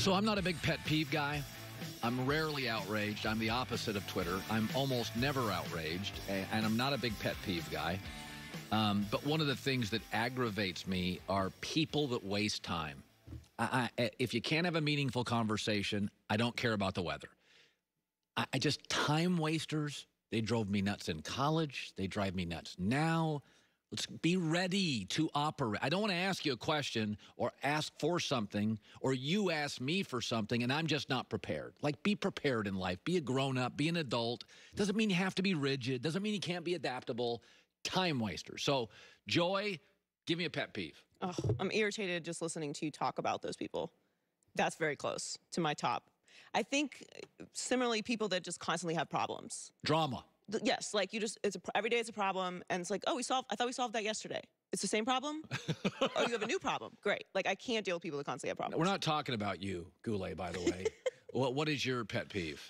So I'm not a big pet peeve guy. I'm rarely outraged. I'm the opposite of Twitter. I'm almost never outraged, and I'm not a big pet peeve guy. But one of the things that aggravates me are people that waste time. If you can't have a meaningful conversation, I don't care about the weather. I just, time wasters, they drove me nuts in college. They drive me nuts now. Let's be ready to operate. I don't want to ask you a question or ask for something or you ask me for something and I'm just not prepared. Like, be prepared in life. Be a grown-up. Be an adult. Doesn't mean you have to be rigid. Doesn't mean you can't be adaptable. Time waster. So, Joy, give me a pet peeve. Oh, I'm irritated just listening to you talk about those people. That's very close to my top. I think, similarly, people that just constantly have problems. Drama. Yes, like every day it's a problem, and it's like, oh, I thought we solved that yesterday. It's the same problem? Oh, you have a new problem. Great. Like, I can't deal with people that constantly have problems. We're not talking about you, Goulet, by the way. What is your pet peeve?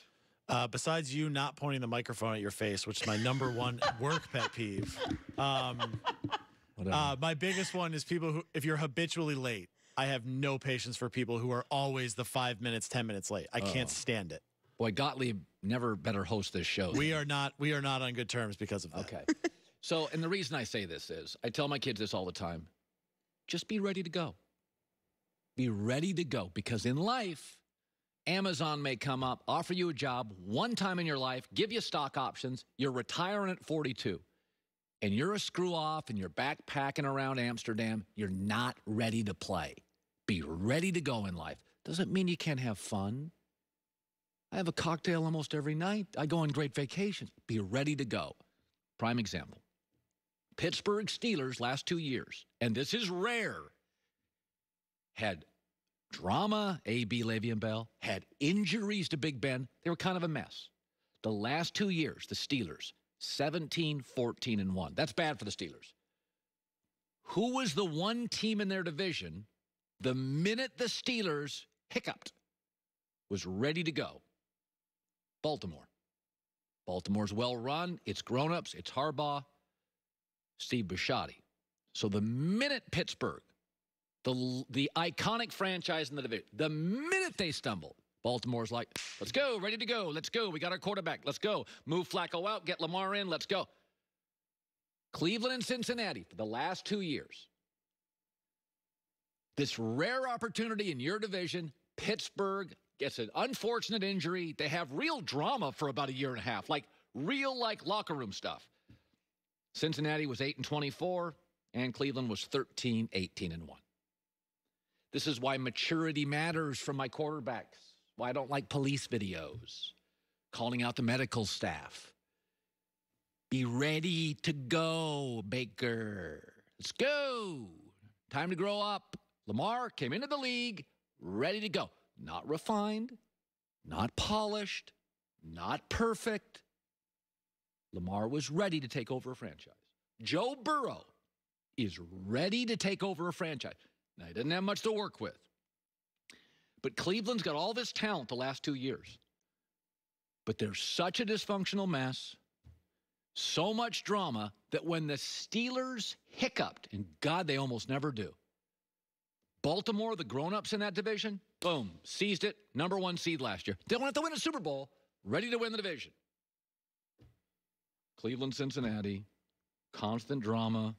Besides you not pointing the microphone at your face, which is my #1 work pet peeve, my biggest one is people who, if you're habitually late, I have no patience for people who are always the 5 minutes, 10 minutes late. I can't stand it. Boy, Gottlieb never better host this show. We are not on good terms because of that. Okay. So, and the reason I say this is, I tell my kids this all the time, just be ready to go. Be ready to go, because in life, Amazon may come up, offer you a job one time in your life, give you stock options, you're retiring at 42, and you're a screw-off and you're backpacking around Amsterdam, you're not ready to play. Be ready to go in life. Doesn't mean you can't have fun. I have a cocktail almost every night. I go on great vacations. Be ready to go. Prime example. Pittsburgh Steelers last 2 years, and this is rare, had drama, A.B. Le'Veon Bell, had injuries to Big Ben. They were kind of a mess. The last 2 years, the Steelers, 17, 14, and 1. That's bad for the Steelers. Who was the one team in their division the minute the Steelers hiccuped was ready to go? Baltimore. Baltimore's well run. It's grown-ups. It's Harbaugh. Steve Bisciotti. So the minute Pittsburgh, the iconic franchise in the division, the minute they stumble, Baltimore's like, let's go, ready to go, let's go. We got our quarterback, let's go. Move Flacco out, get Lamar in, let's go. Cleveland and Cincinnati for the last 2 years. This rare opportunity in your division, Pittsburgh gets an unfortunate injury. They have real drama for about a year and a half, like real locker room stuff. Cincinnati was 8-24, and Cleveland was 13, 18, and 1. This is why maturity matters from my quarterbacks. Why I don't like police videos, calling out the medical staff. Be ready to go, Baker. Let's go. Time to grow up. Lamar came into the league ready to go. Not refined, not polished, not perfect. Lamar was ready to take over a franchise. Joe Burrow is ready to take over a franchise. Now, he doesn't have much to work with. But Cleveland's got all this talent the last 2 years. But they're such a dysfunctional mess, so much drama, that when the Steelers hiccuped, and God, they almost never do, Baltimore, the grown-ups in that division, boom, seized it, #1 seed last year. They don't have to win a Super Bowl, ready to win the division. Cleveland, Cincinnati, constant drama,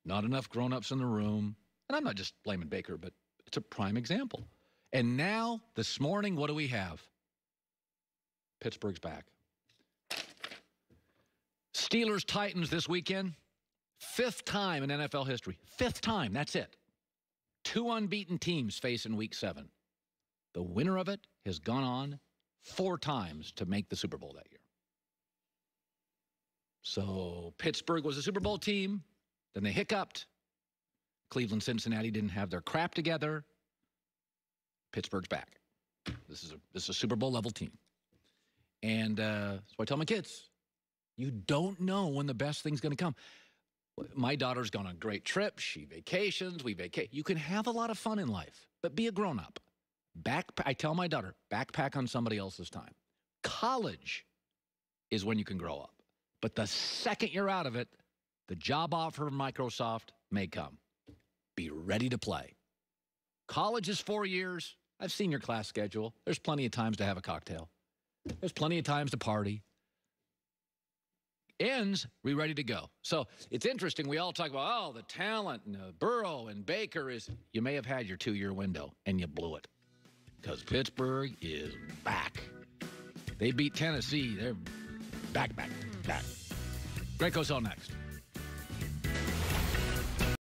not enough grown-ups in the room. And I'm not just blaming Baker, but it's a prime example. And now, this morning, what do we have? Pittsburgh's back. Steelers-Titans this weekend. 5th time in NFL history. 5th time, that's it. 2 unbeaten teams face in Week 7. The winner of it has gone on 4 times to make the Super Bowl that year. So Pittsburgh was a Super Bowl team. Then they hiccuped. Cleveland, Cincinnati didn't have their crap together. Pittsburgh's back. This is a Super Bowl level team. And so I tell my kids, you don't know when the best thing's going to come. My daughter's gone on great trips. She vacations. We vacate. You can have a lot of fun in life, but be a grown-up. I tell my daughter, backpack on somebody else's time. College is when you can grow up. But the second you're out of it, the job offer from Microsoft may come. Be ready to play. College is 4 years. I've seen your class schedule. There's plenty of times to have a cocktail. There's plenty of times to party. Ends, we ready to go. So it's interesting. We all talk about, the talent and Burrow and Baker is, you may have had your 2-year window and you blew it because Pittsburgh is back. They beat Tennessee. They're back. Greg Cosell next.